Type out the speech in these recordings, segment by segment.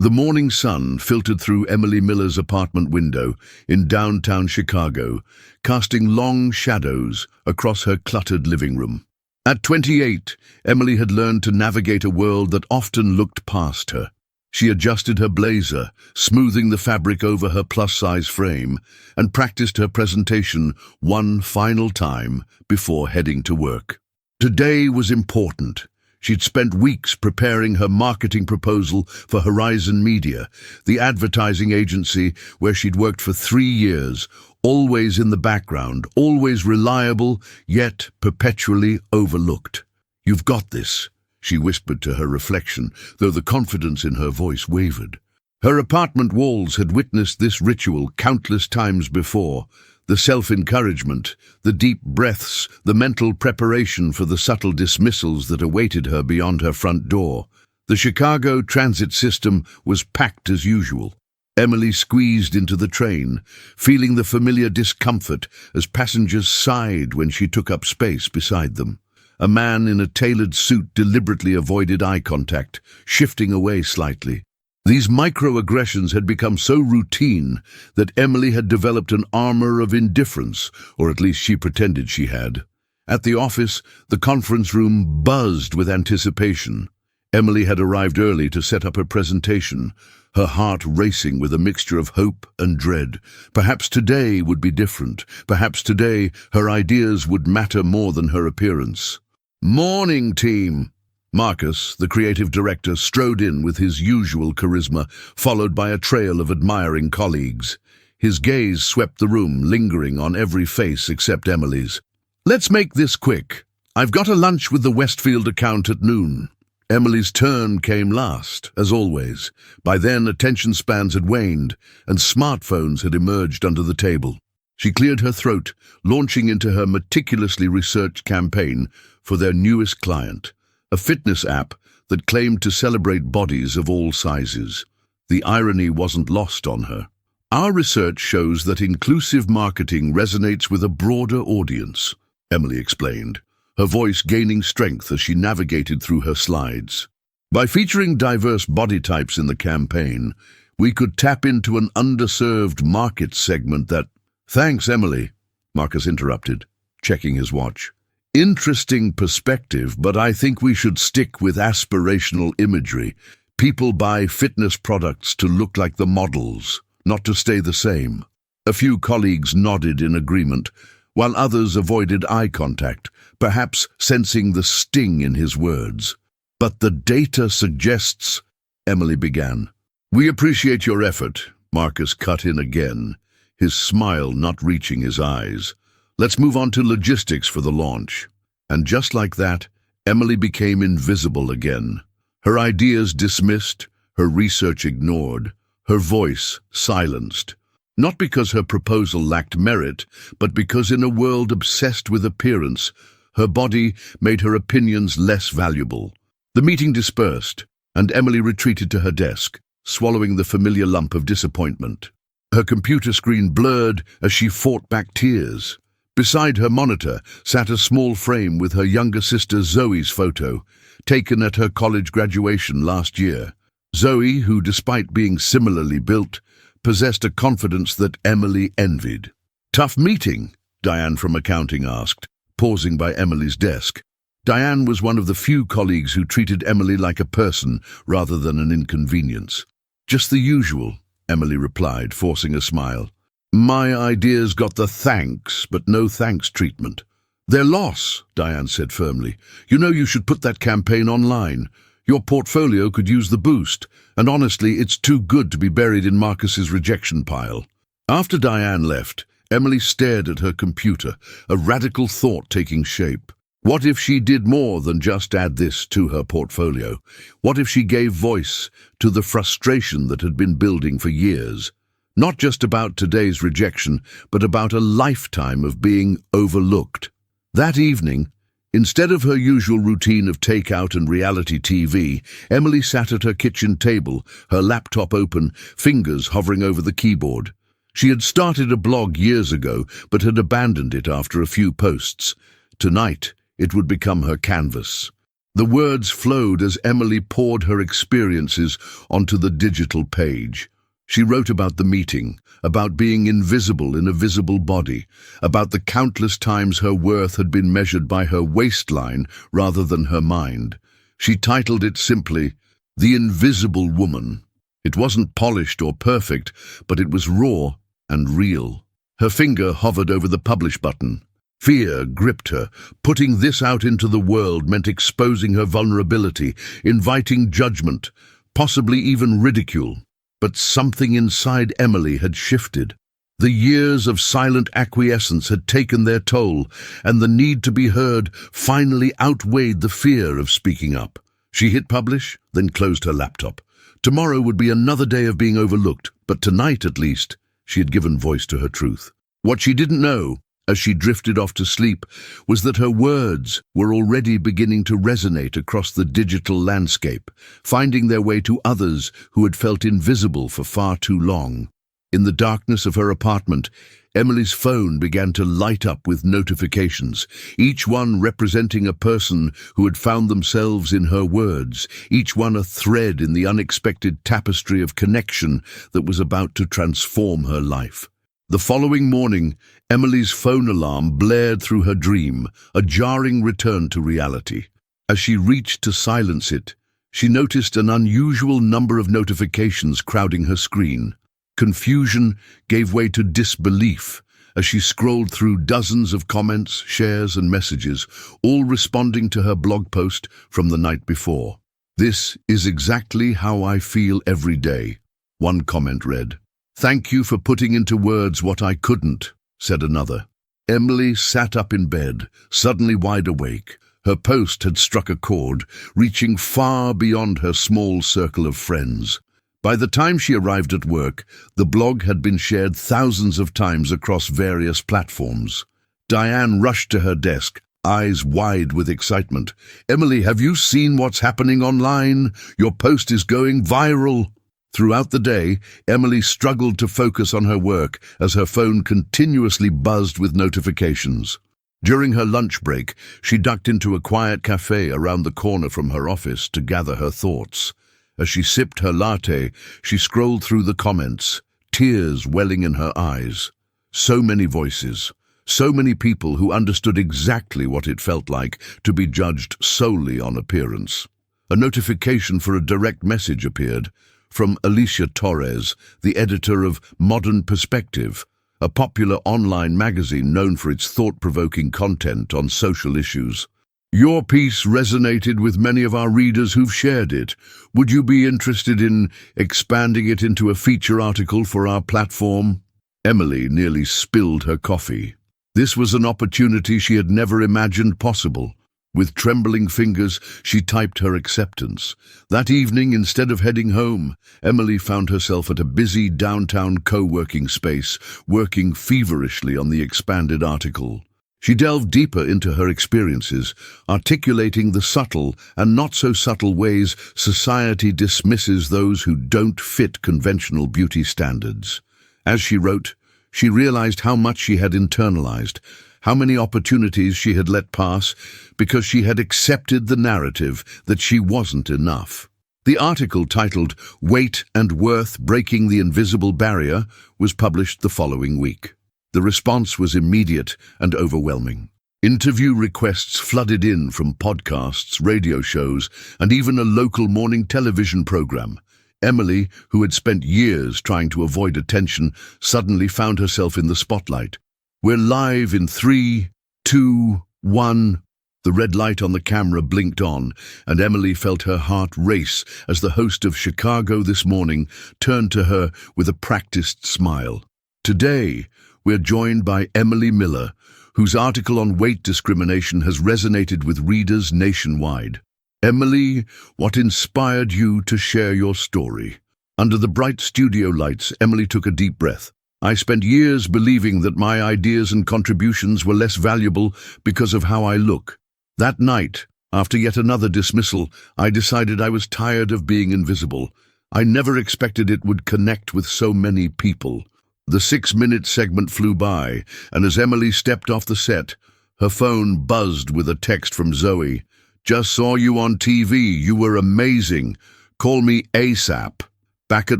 The morning sun filtered through Emily Miller's apartment window in downtown Chicago, casting long shadows across her cluttered living room. At 28, Emily had learned to navigate a world that often looked past her. She adjusted her blazer, smoothing the fabric over her plus-size frame, and practiced her presentation one final time before heading to work. Today was important. She'd spent weeks preparing her marketing proposal for Horizon Media, the advertising agency where she'd worked for 3 years, always in the background, always reliable, yet perpetually overlooked. "You've got this," she whispered to her reflection, though the confidence in her voice wavered. Her apartment walls had witnessed this ritual countless times before. The self-encouragement, the deep breaths, the mental preparation for the subtle dismissals that awaited her beyond her front door. The Chicago transit system was packed as usual. Emily squeezed into the train, feeling the familiar discomfort as passengers sighed when she took up space beside them. A man in a tailored suit deliberately avoided eye contact, shifting away slightly. These microaggressions had become so routine that Emily had developed an armor of indifference, or at least she pretended she had. At the office, the conference room buzzed with anticipation. Emily had arrived early to set up her presentation, her heart racing with a mixture of hope and dread. Perhaps today would be different. Perhaps today her ideas would matter more than her appearance. "Morning, team!" Marcus, the creative director, strode in with his usual charisma, followed by a trail of admiring colleagues. His gaze swept the room, lingering on every face except Emily's. "Let's make this quick. I've got a lunch with the Westfield account at noon." Emily's turn came last, as always. By then, attention spans had waned, and smartphones had emerged under the table. She cleared her throat, launching into her meticulously researched campaign for their newest client, a fitness app that claimed to celebrate bodies of all sizes. The irony wasn't lost on her. "Our research shows that inclusive marketing resonates with a broader audience," Emily explained, her voice gaining strength as she navigated through her slides. "By featuring diverse body types in the campaign, we could tap into an underserved market segment that—" "Thanks, Emily," Marcus interrupted, checking his watch. "Interesting perspective, but I think we should stick with aspirational imagery. People buy fitness products to look like the models, not to stay the same." A few colleagues nodded in agreement, while others avoided eye contact, perhaps sensing the sting in his words. "But the data suggests—" Emily began. "We appreciate your effort," Marcus cut in again, his smile not reaching his eyes. "Let's move on to logistics for the launch." And just like that, Emily became invisible again. Her ideas dismissed, her research ignored, her voice silenced. Not because her proposal lacked merit, but because in a world obsessed with appearance, her body made her opinions less valuable. The meeting dispersed, and Emily retreated to her desk, swallowing the familiar lump of disappointment. Her computer screen blurred as she fought back tears. Beside her monitor sat a small frame with her younger sister Zoe's photo, taken at her college graduation last year. Zoe, who despite being similarly built, possessed a confidence that Emily envied. "Tough meeting?" Diane from accounting asked, pausing by Emily's desk. Diane was one of the few colleagues who treated Emily like a person rather than an inconvenience. "Just the usual," Emily replied, forcing a smile. "My ideas got the thanks, but no thanks treatment." "Their loss," Diane said firmly. "You know you should put that campaign online. Your portfolio could use the boost, and honestly, it's too good to be buried in Marcus's rejection pile." After Diane left, Emily stared at her computer, a radical thought taking shape. What if she did more than just add this to her portfolio? What if she gave voice to the frustration that had been building for years? Not just about today's rejection, but about a lifetime of being overlooked. That evening, instead of her usual routine of takeout and reality TV, Emily sat at her kitchen table, her laptop open, fingers hovering over the keyboard. She had started a blog years ago, but had abandoned it after a few posts. Tonight, it would become her canvas. The words flowed as Emily poured her experiences onto the digital page. She wrote about the meeting, about being invisible in a visible body, about the countless times her worth had been measured by her waistline rather than her mind. She titled it simply, "The Invisible Woman." It wasn't polished or perfect, but it was raw and real. Her finger hovered over the publish button. Fear gripped her. Putting this out into the world meant exposing her vulnerability, inviting judgment, possibly even ridicule. But something inside Emily had shifted. The years of silent acquiescence had taken their toll, and the need to be heard finally outweighed the fear of speaking up. She hit publish, then closed her laptop. Tomorrow would be another day of being overlooked, but tonight, at least, she had given voice to her truth. What she didn't know, as she drifted off to sleep, was that her words were already beginning to resonate across the digital landscape, finding their way to others who had felt invisible for far too long. In the darkness of her apartment, Emily's phone began to light up with notifications, each one representing a person who had found themselves in her words, each one a thread in the unexpected tapestry of connection that was about to transform her life. The following morning, Emily's phone alarm blared through her dream, a jarring return to reality. As she reached to silence it, she noticed an unusual number of notifications crowding her screen. Confusion gave way to disbelief as she scrolled through dozens of comments, shares, and messages, all responding to her blog post from the night before. "This is exactly how I feel every day," one comment read. "Thank you for putting into words what I couldn't," said another. Emily sat up in bed, suddenly wide awake. Her post had struck a chord, reaching far beyond her small circle of friends. By the time she arrived at work, the blog had been shared thousands of times across various platforms. Diane rushed to her desk, eyes wide with excitement. "Emily, have you seen what's happening online? Your post is going viral." Throughout the day, Emily struggled to focus on her work as her phone continuously buzzed with notifications. During her lunch break, she ducked into a quiet cafe around the corner from her office to gather her thoughts. As she sipped her latte, she scrolled through the comments, tears welling in her eyes. So many voices, so many people who understood exactly what it felt like to be judged solely on appearance. A notification for a direct message appeared from Alicia Torres, the editor of Modern Perspective, a popular online magazine known for its thought-provoking content on social issues. "Your piece resonated with many of our readers who've shared it. Would you be interested in expanding it into a feature article for our platform?" Emily nearly spilled her coffee. This was an opportunity she had never imagined possible. With trembling fingers, she typed her acceptance. That evening, instead of heading home, Emily found herself at a busy downtown co-working space, working feverishly on the expanded article. She delved deeper into her experiences, articulating the subtle and not-so-subtle ways society dismisses those who don't fit conventional beauty standards. As she wrote, she realized how much she had internalized, how many opportunities she had let pass because she had accepted the narrative that she wasn't enough. The article, titled "Weight and Worth Breaking the Invisible Barrier," was published the following week. The response was immediate and overwhelming. Interview requests flooded in from podcasts, radio shows, and even a local morning television program. Emily, who had spent years trying to avoid attention, suddenly found herself in the spotlight. "We're live in 3, 2, 1. The red light on the camera blinked on, and Emily felt her heart race as the host of Chicago This Morning turned to her with a practiced smile. Today, we're joined by Emily Miller, whose article on weight discrimination has resonated with readers nationwide. Emily, what inspired you to share your story? Under the bright studio lights, Emily took a deep breath. "I spent years believing that my ideas and contributions were less valuable because of how I look. That night, after yet another dismissal, I decided I was tired of being invisible. I never expected it would connect with so many people." The 6-minute segment flew by, and as Emily stepped off the set, her phone buzzed with a text from Zoe. Just saw you on TV. You were amazing. Call me ASAP. Back at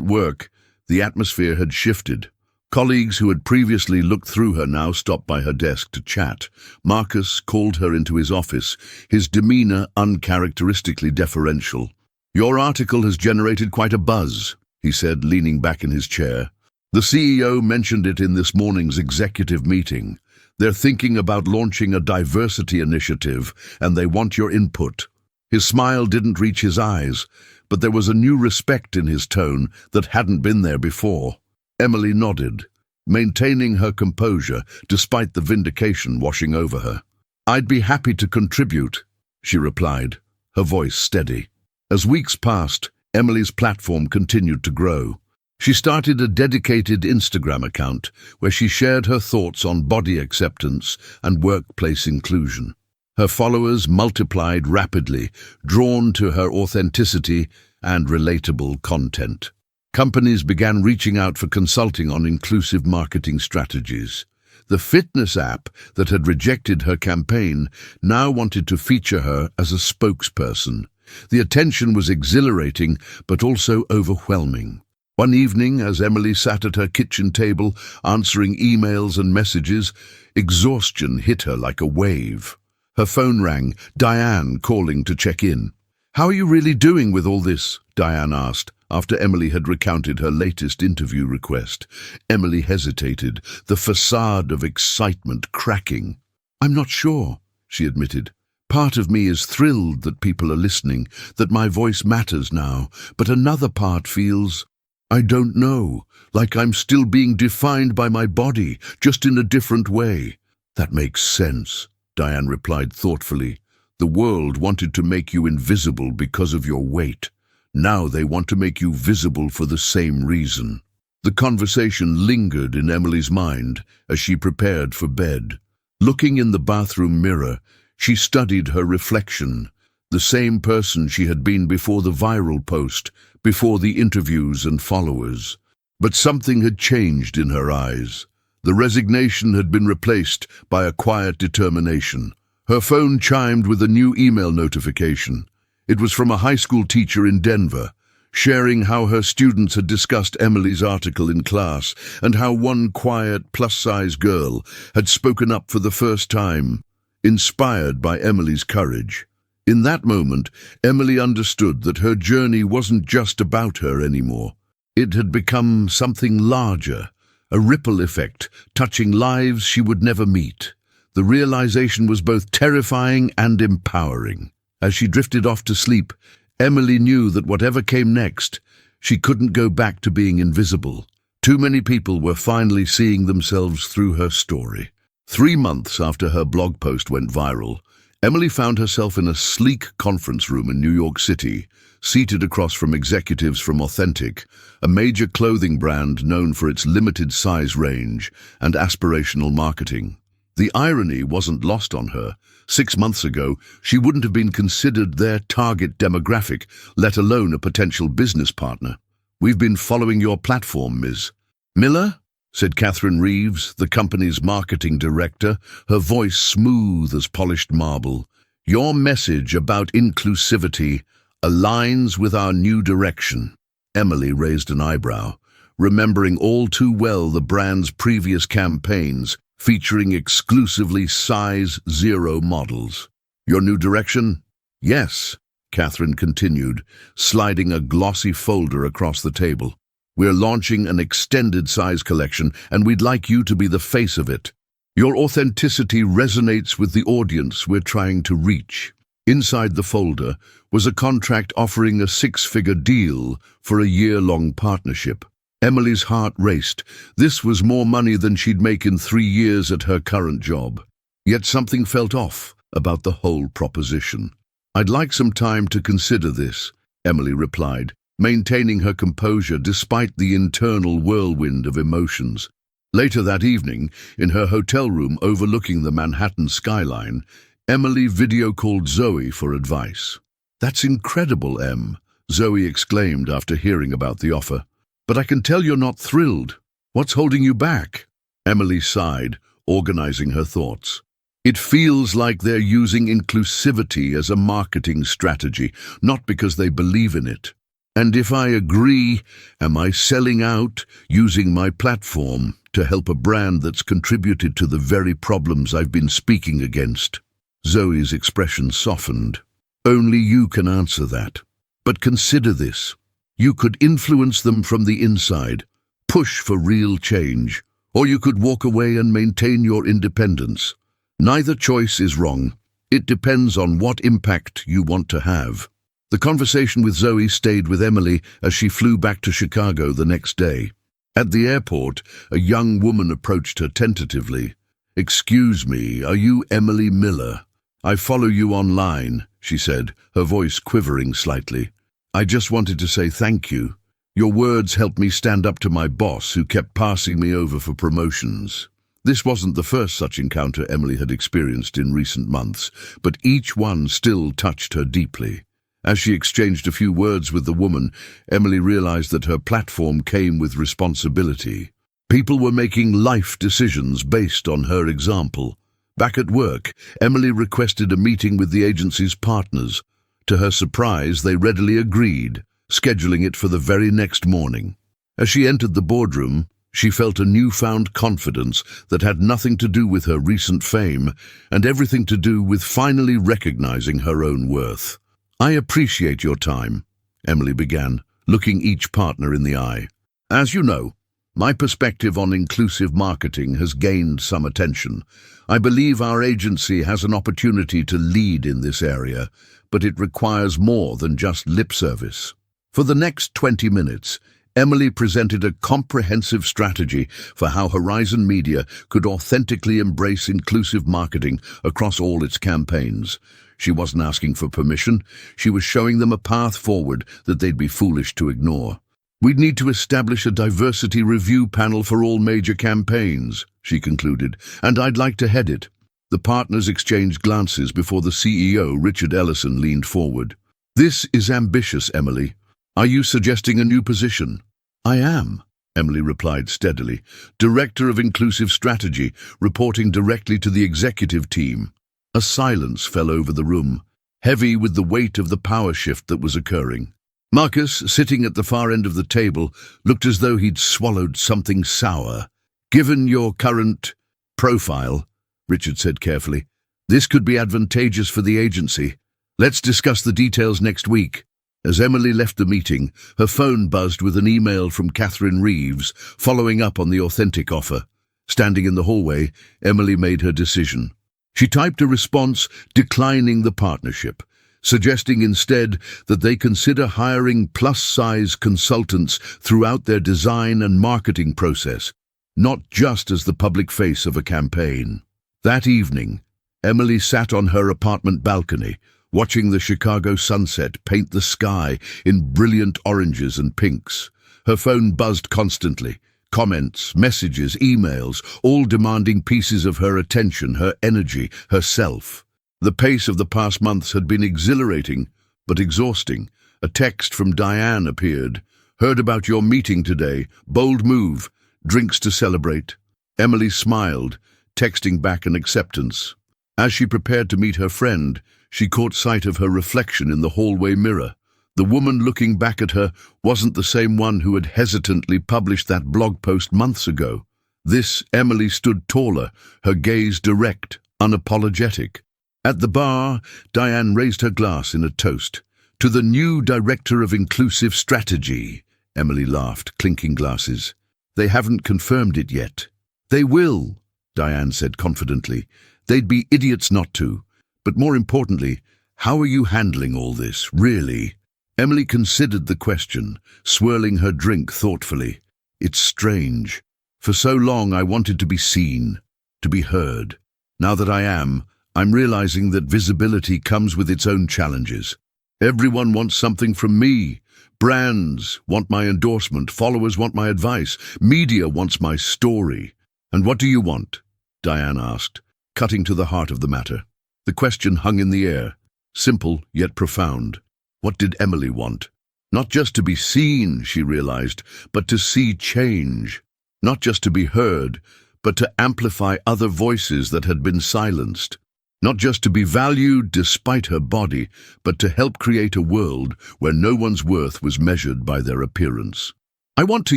work, the atmosphere had shifted. Colleagues who had previously looked through her now stopped by her desk to chat. Marcus called her into his office, his demeanor uncharacteristically deferential. "Your article has generated quite a buzz," he said, leaning back in his chair. "The CEO mentioned it in this morning's executive meeting. They're thinking about launching a diversity initiative, and they want your input." His smile didn't reach his eyes, but there was a new respect in his tone that hadn't been there before. Emily nodded, maintaining her composure despite the vindication washing over her. "I'd be happy to contribute," she replied, her voice steady. As weeks passed, Emily's platform continued to grow. She started a dedicated Instagram account where she shared her thoughts on body acceptance and workplace inclusion. Her followers multiplied rapidly, drawn to her authenticity and relatable content. Companies began reaching out for consulting on inclusive marketing strategies. The fitness app that had rejected her campaign now wanted to feature her as a spokesperson. The attention was exhilarating, but also overwhelming. One evening, as Emily sat at her kitchen table answering emails and messages, exhaustion hit her like a wave. Her phone rang, Diane calling to check in. "How are you really doing with all this?" Diane asked, after Emily had recounted her latest interview request. Emily hesitated, the facade of excitement cracking. "I'm not sure," she admitted. "Part of me is thrilled that people are listening, that my voice matters now, but another part feels, I don't know, like I'm still being defined by my body, just in a different way." "That makes sense," Diane replied thoughtfully. "The world wanted to make you invisible because of your weight. Now they want to make you visible for the same reason." The conversation lingered in Emily's mind as she prepared for bed. Looking in the bathroom mirror, she studied her reflection, the same person she had been before the viral post, before the interviews and followers. But something had changed in her eyes. The resignation had been replaced by a quiet determination. Her phone chimed with a new email notification. It was from a high school teacher in Denver, sharing how her students had discussed Emily's article in class and how one quiet, plus-size girl had spoken up for the first time, inspired by Emily's courage. In that moment, Emily understood that her journey wasn't just about her anymore. It had become something larger, a ripple effect, touching lives she would never meet. The realization was both terrifying and empowering. As she drifted off to sleep, Emily knew that whatever came next, she couldn't go back to being invisible. Too many people were finally seeing themselves through her story. 3 months after her blog post went viral, Emily found herself in a sleek conference room in New York City, seated across from executives from Authentic, a major clothing brand known for its limited size range and aspirational marketing. The irony wasn't lost on her. 6 months ago, she wouldn't have been considered their target demographic, let alone a potential business partner. "We've been following your platform, Ms. Miller," said Catherine Reeves, the company's marketing director, her voice smooth as polished marble. "Your message about inclusivity aligns with our new direction." Emily raised an eyebrow, remembering all too well the brand's previous campaigns, featuring exclusively size 0 models. "Your new direction?" "Yes," Catherine continued, sliding a glossy folder across the table. "We're launching an extended size collection, and we'd like you to be the face of it. Your authenticity resonates with the audience we're trying to reach." Inside the folder was a contract offering a 6-figure deal for a year-long partnership. Emily's heart raced. This was more money than she'd make in 3 years at her current job. Yet something felt off about the whole proposition. "I'd like some time to consider this," Emily replied, maintaining her composure despite the internal whirlwind of emotions. Later that evening, in her hotel room overlooking the Manhattan skyline, Emily video-called Zoe for advice. "That's incredible, Em," Zoe exclaimed after hearing about the offer. "But I can tell you're not thrilled. What's holding you back?" Emily sighed, organizing her thoughts. It feels like they're using inclusivity as a marketing strategy, not because they believe in it. And if I agree, am I selling out, using my platform to help a brand that's contributed to the very problems I've been speaking against? Zoe's expression softened. Only you can answer that. But consider this. You could influence them from the inside, push for real change, or you could walk away and maintain your independence. Neither choice is wrong. It depends on what impact you want to have. The conversation with Zoe stayed with Emily as she flew back to Chicago the next day. At the airport, a young woman approached her tentatively. "Excuse me, are you Emily Miller? I follow you online," she said, her voice quivering slightly. "I just wanted to say thank you. Your words helped me stand up to my boss, who kept passing me over for promotions." This wasn't the first such encounter Emily had experienced in recent months, but each one still touched her deeply. As she exchanged a few words with the woman, Emily realized that her platform came with responsibility. People were making life decisions based on her example. Back at work, Emily requested a meeting with the agency's partners. To her surprise, they readily agreed, scheduling it for the very next morning. As she entered the boardroom, she felt a newfound confidence that had nothing to do with her recent fame and everything to do with finally recognizing her own worth. "I appreciate your time," Emily began, looking each partner in the eye. "As you know, my perspective on inclusive marketing has gained some attention. I believe our agency has an opportunity to lead in this area, but it requires more than just lip service." For the next 20 minutes, Emily presented a comprehensive strategy for how Horizon Media could authentically embrace inclusive marketing across all its campaigns. She wasn't asking for permission. She was showing them a path forward that they'd be foolish to ignore. "We'd need to establish a diversity review panel for all major campaigns," she concluded, "and I'd like to head it." The partners exchanged glances before the CEO, Richard Ellison, leaned forward. "This is ambitious, Emily. Are you suggesting a new position?" "I am," Emily replied steadily. "Director of Inclusive Strategy, reporting directly to the executive team." A silence fell over the room, heavy with the weight of the power shift that was occurring. Marcus, sitting at the far end of the table, looked as though he'd swallowed something sour. "Given your current profile," Richard said carefully, "this could be advantageous for the agency. Let's discuss the details next week." As Emily left the meeting, her phone buzzed with an email from Catherine Reeves, following up on the Authentic offer. Standing in the hallway, Emily made her decision. She typed a response declining the partnership, suggesting instead that they consider hiring plus-size consultants throughout their design and marketing process, not just as the public face of a campaign. That evening, Emily sat on her apartment balcony, watching the Chicago sunset paint the sky in brilliant oranges and pinks. Her phone buzzed constantly. Comments, messages, emails, all demanding pieces of her attention, her energy, herself. The pace of the past months had been exhilarating, but exhausting. A text from Diane appeared. "Heard about your meeting today. Bold move. Drinks to celebrate." Emily smiled, texting back an acceptance. As she prepared to meet her friend, she caught sight of her reflection in the hallway mirror. The woman looking back at her wasn't the same one who had hesitantly published that blog post months ago. This Emily stood taller, her gaze direct, unapologetic. At the bar, Diane raised her glass in a toast. "To the new Director of Inclusive Strategy," Emily laughed, clinking glasses. "They haven't confirmed it yet." "They will," Diane said confidently. "They'd be idiots not to. But more importantly, how are you handling all this, really?" Emily considered the question, swirling her drink thoughtfully. "It's strange. For so long I wanted to be seen, to be heard. Now that I am, I'm realizing that visibility comes with its own challenges. Everyone wants something from me. Brands want my endorsement, followers want my advice, media wants my story. And what do you want?" Diane asked, cutting to the heart of the matter. The question hung in the air, simple yet profound. What did Emily want? Not just to be seen, she realized, but to see change. Not just to be heard, but to amplify other voices that had been silenced. Not just to be valued despite her body, but to help create a world where no one's worth was measured by their appearance. "I want to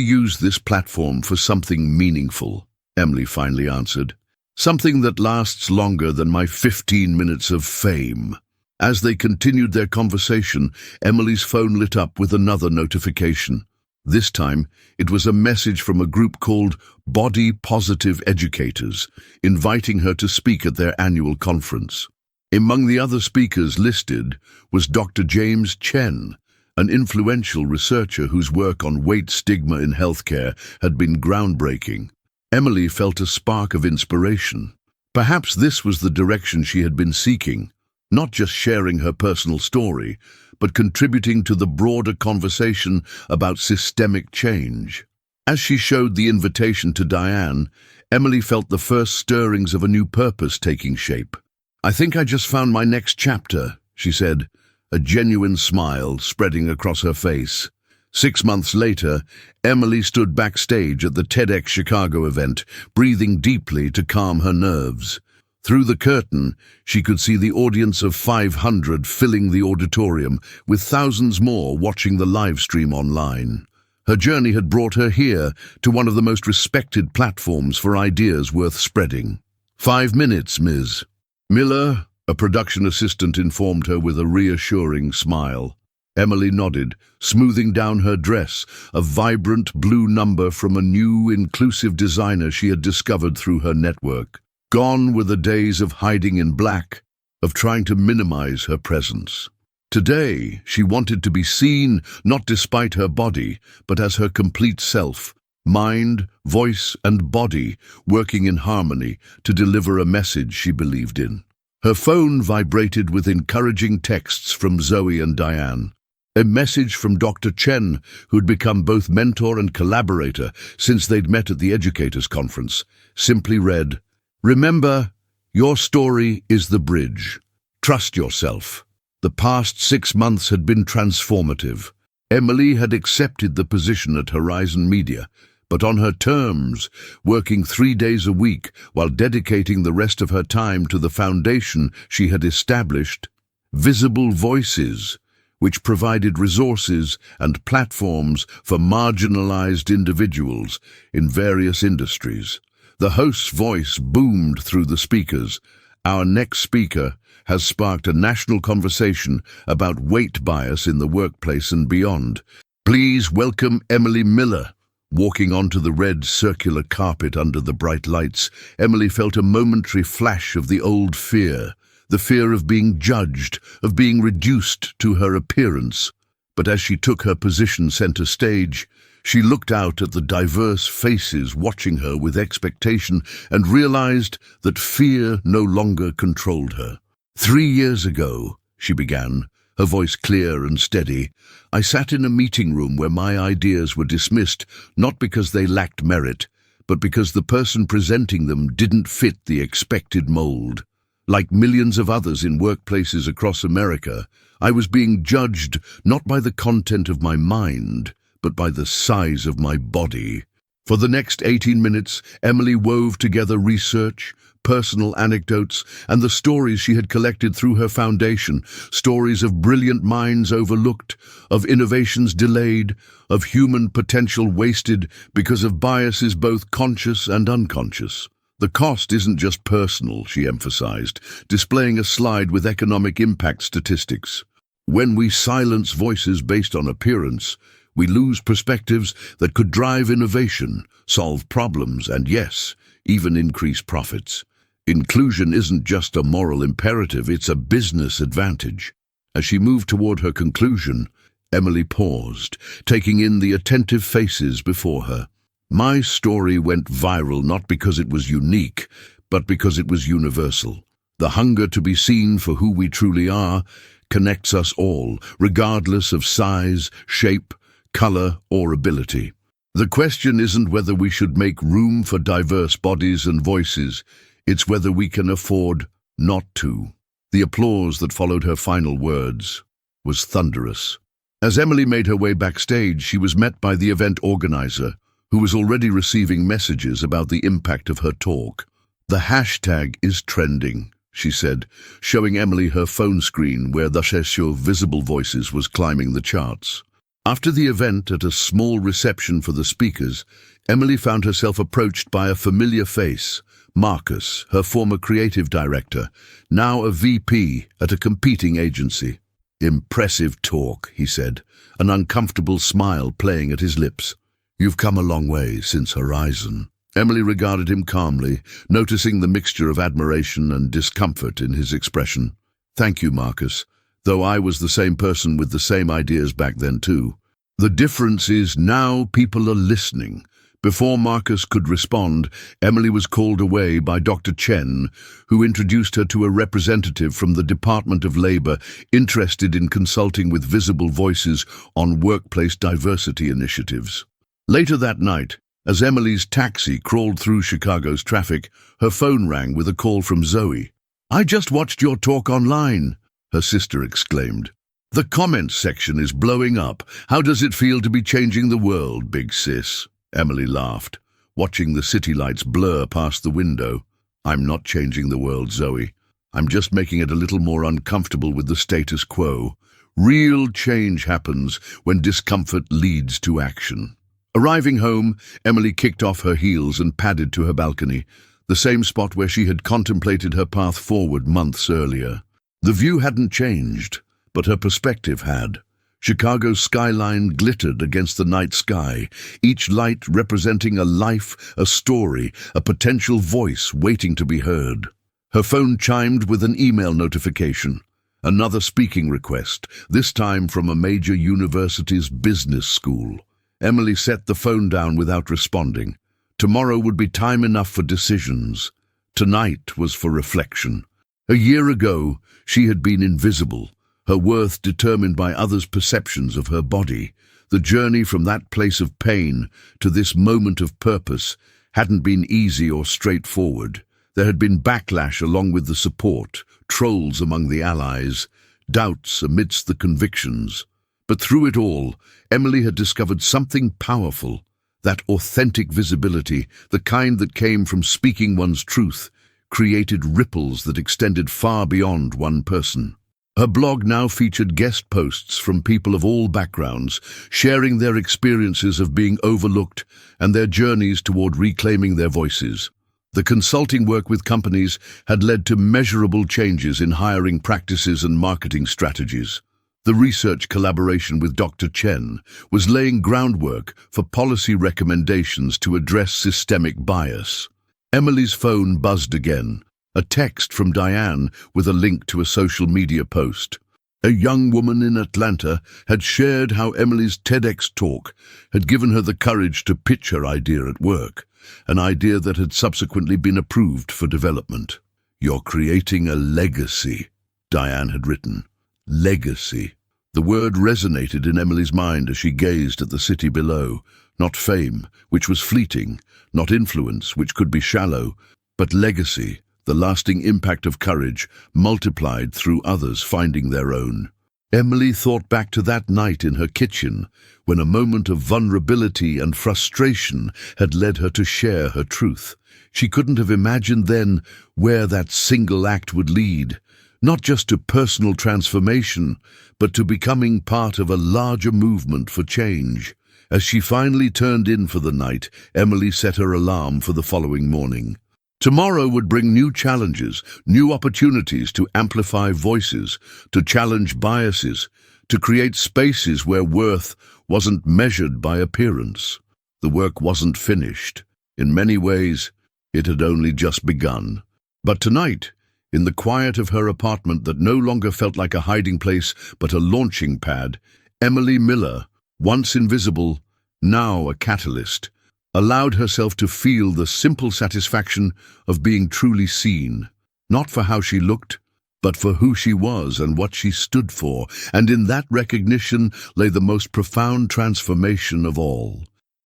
use this platform for something meaningful," Emily finally answered. "Something that lasts longer than my 15 minutes of fame." As they continued their conversation, Emily's phone lit up with another notification. This time, it was a message from a group called Body Positive Educators, inviting her to speak at their annual conference. Among the other speakers listed was Dr. James Chen, an influential researcher whose work on weight stigma in healthcare had been groundbreaking. Emily felt a spark of inspiration. Perhaps this was the direction she had been seeking, not just sharing her personal story, but contributing to the broader conversation about systemic change. As she showed the invitation to Diane, Emily felt the first stirrings of a new purpose taking shape. "I think I just found my next chapter," she said, a genuine smile spreading across her face. 6 months later, Emily stood backstage at the TEDx Chicago event, breathing deeply to calm her nerves. Through the curtain, she could see the audience of 500 filling the auditorium, with thousands more watching the live stream online. Her journey had brought her here, to one of the most respected platforms for ideas worth spreading. "5 minutes, Ms. Miller," a production assistant informed her with a reassuring smile. Emily nodded, smoothing down her dress, a vibrant blue number from a new, inclusive designer she had discovered through her network. Gone were the days of hiding in black, of trying to minimize her presence. Today, she wanted to be seen not despite her body, but as her complete self, mind, voice, and body working in harmony to deliver a message she believed in. Her phone vibrated with encouraging texts from Zoe and Diane. A message from Dr. Chen, who'd become both mentor and collaborator since they'd met at the Educators Conference, simply read, "Remember, your story is the bridge. Trust yourself." The past 6 months had been transformative. Emily had accepted the position at Horizon Media, but on her terms, working 3 days a week while dedicating the rest of her time to the foundation she had established, Visible Voices, which provided resources and platforms for marginalized individuals in various industries. The host's voice boomed through the speakers. "Our next speaker has sparked a national conversation about weight bias in the workplace and beyond. Please welcome Emily Miller." Walking onto the red circular carpet under the bright lights, Emily felt a momentary flash of the old fear, the fear of being judged, of being reduced to her appearance. But as she took her position center stage, she looked out at the diverse faces watching her with expectation and realized that fear no longer controlled her. 3 years ago, she began, her voice clear and steady, I sat in a meeting room where my ideas were dismissed, not because they lacked merit, but because the person presenting them didn't fit the expected mold. Like millions of others in workplaces across America, I was being judged not by the content of my mind, but by the size of my body. For the next 18 minutes, Emily wove together research, personal anecdotes, and the stories she had collected through her foundation, stories of brilliant minds overlooked, of innovations delayed, of human potential wasted because of biases both conscious and unconscious. The cost isn't just personal, she emphasized, displaying a slide with economic impact statistics. When we silence voices based on appearance, we lose perspectives that could drive innovation, solve problems, and yes, even increase profits. Inclusion isn't just a moral imperative, it's a business advantage. As she moved toward her conclusion, Emily paused, taking in the attentive faces before her. My story went viral not because it was unique, but because it was universal. The hunger to be seen for who we truly are connects us all, regardless of size, shape, color, or ability. The question isn't whether we should make room for diverse bodies and voices, it's whether we can afford not to. The applause that followed her final words was thunderous. As Emily made her way backstage, she was met by the event organizer, who was already receiving messages about the impact of her talk. "The hashtag is trending," she said, showing Emily her phone screen where the show Visible Voices was climbing the charts. After the event at a small reception for the speakers, Emily found herself approached by a familiar face, Marcus, her former creative director, now a VP at a competing agency. "Impressive talk," he said, an uncomfortable smile playing at his lips. "You've come a long way since Horizon." Emily regarded him calmly, noticing the mixture of admiration and discomfort in his expression. "Thank you, Marcus, though I was the same person with the same ideas back then too. The difference is now people are listening." Before Marcus could respond, Emily was called away by Dr. Chen, who introduced her to a representative from the Department of Labor interested in consulting with Visible Voices on workplace diversity initiatives. Later that night, as Emily's taxi crawled through Chicago's traffic, her phone rang with a call from Zoe. "I just watched your talk online," her sister exclaimed. "The comments section is blowing up. How does it feel to be changing the world, big sis?" Emily laughed, watching the city lights blur past the window. "I'm not changing the world, Zoe. I'm just making it a little more uncomfortable with the status quo. Real change happens when discomfort leads to action." Arriving home, Emily kicked off her heels and padded to her balcony, the same spot where she had contemplated her path forward months earlier. The view hadn't changed, but her perspective had. Chicago's skyline glittered against the night sky, each light representing a life, a story, a potential voice waiting to be heard. Her phone chimed with an email notification. Another speaking request, this time from a major university's business school. Emily set the phone down without responding. Tomorrow would be time enough for decisions. Tonight was for reflection. A year ago, she had been invisible, her worth determined by others' perceptions of her body. The journey from that place of pain to this moment of purpose hadn't been easy or straightforward. There had been backlash along with the support, trolls among the allies, doubts amidst the convictions. But through it all, Emily had discovered something powerful, that authentic visibility, the kind that came from speaking one's truth, created ripples that extended far beyond one person. Her blog now featured guest posts from people of all backgrounds, sharing their experiences of being overlooked and their journeys toward reclaiming their voices. The consulting work with companies had led to measurable changes in hiring practices and marketing strategies. The research collaboration with Dr. Chen was laying groundwork for policy recommendations to address systemic bias. Emily's phone buzzed again. A text from Diane with a link to a social media post. A young woman in Atlanta had shared how Emily's TEDx talk had given her the courage to pitch her idea at work, an idea that had subsequently been approved for development. "You're creating a legacy," Diane had written. Legacy. The word resonated in Emily's mind as she gazed at the city below. Not fame, which was fleeting, not influence, which could be shallow, but legacy. The lasting impact of courage, multiplied through others finding their own. Emily thought back to that night in her kitchen, when a moment of vulnerability and frustration had led her to share her truth. She couldn't have imagined then where that single act would lead, not just to personal transformation, but to becoming part of a larger movement for change. As she finally turned in for the night, Emily set her alarm for the following morning. Tomorrow would bring new challenges, new opportunities to amplify voices, to challenge biases, to create spaces where worth wasn't measured by appearance. The work wasn't finished. In many ways, it had only just begun. But tonight, in the quiet of her apartment that no longer felt like a hiding place but a launching pad, Emily Miller, once invisible, now a catalyst, allowed herself to feel the simple satisfaction of being truly seen, not for how she looked, but for who she was and what she stood for, and in that recognition lay the most profound transformation of all.